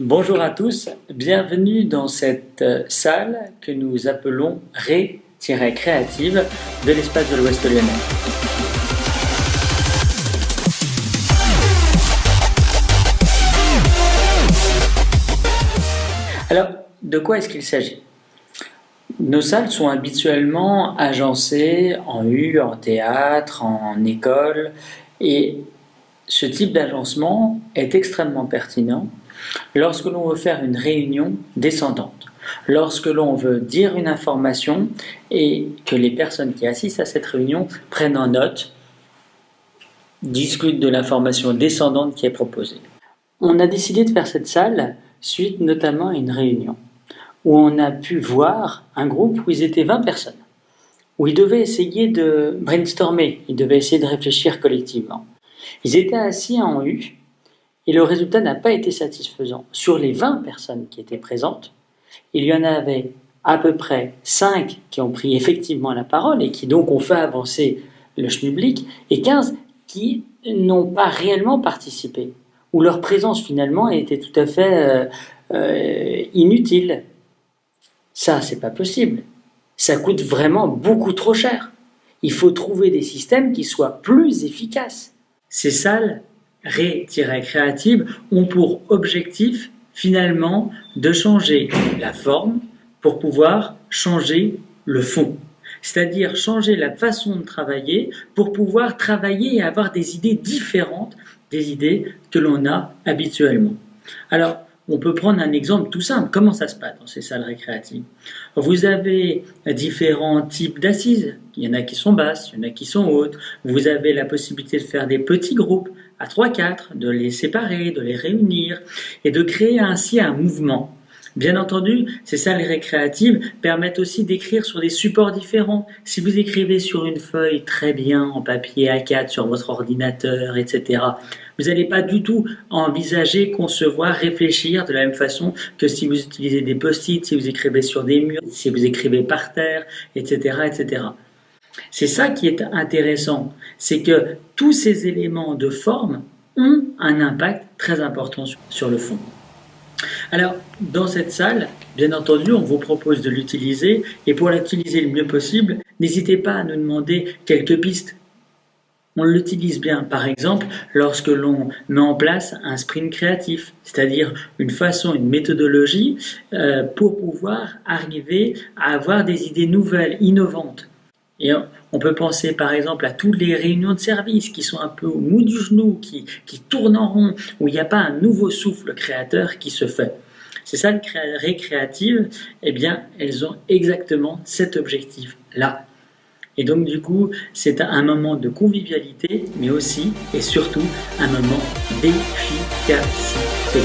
Bonjour à tous, bienvenue dans cette salle que nous appelons Ré-Créative de l'espace de l'Ouest Lyonnais. Alors, de quoi est-ce qu'il s'agit? Nos salles sont habituellement agencées en U, en théâtre, en école, et ce type d'agencement est extrêmement pertinent lorsque l'on veut faire une réunion descendante, lorsque l'on veut dire une information et que les personnes qui assistent à cette réunion prennent en note, discutent de l'information descendante qui est proposée. On a décidé de faire cette salle suite notamment à une réunion où on a pu voir un groupe où ils étaient 20 personnes, où ils devaient essayer de brainstormer, ils devaient essayer de réfléchir collectivement. Ils étaient assis en U et le résultat n'a pas été satisfaisant. Sur les 20 personnes qui étaient présentes, il y en avait à peu près 5 qui ont pris effectivement la parole et qui donc ont fait avancer le schmilblick, et 15 qui n'ont pas réellement participé, où leur présence finalement était tout à fait inutile. Ça, c'est pas possible. Ça coûte vraiment beaucoup trop cher. Il faut trouver des systèmes qui soient plus efficaces. Ces salles Ré-Créatives ont pour objectif finalement de changer la forme pour pouvoir changer le fond. C'est-à-dire changer la façon de travailler pour pouvoir travailler et avoir des idées différentes des idées que l'on a habituellement. Alors, on peut prendre un exemple tout simple. Comment ça se passe dans ces salles récréatives? Vous avez différents types d'assises. Il y en a qui sont basses, il y en a qui sont hautes. Vous avez la possibilité de faire des petits groupes à 3-4, de les séparer, de les réunir et de créer ainsi un mouvement. Bien entendu, ces salles récréatives permettent aussi d'écrire sur des supports différents. Si vous écrivez sur une feuille très bien en papier A4 sur votre ordinateur, etc., vous n'allez pas du tout envisager, concevoir, réfléchir de la même façon que si vous utilisez des post-it, si vous écrivez sur des murs, si vous écrivez par terre, etc., etc. C'est ça qui est intéressant, c'est que tous ces éléments de forme ont un impact très important sur le fond. Alors, dans cette salle, bien entendu, on vous propose de l'utiliser, et pour l'utiliser le mieux possible, n'hésitez pas à nous demander quelques pistes. On l'utilise bien, par exemple, lorsque l'on met en place un sprint créatif, c'est-à-dire une façon, une méthodologie pour pouvoir arriver à avoir des idées nouvelles, innovantes. Et on peut penser par exemple à toutes les réunions de service qui sont un peu au mou du genou, qui tournent en rond, où il n'y a pas un nouveau souffle créateur qui se fait. Ces salles récréatives, eh bien, elles ont exactement cet objectif-là. Et donc du coup, c'est un moment de convivialité, mais aussi et surtout un moment d'efficacité.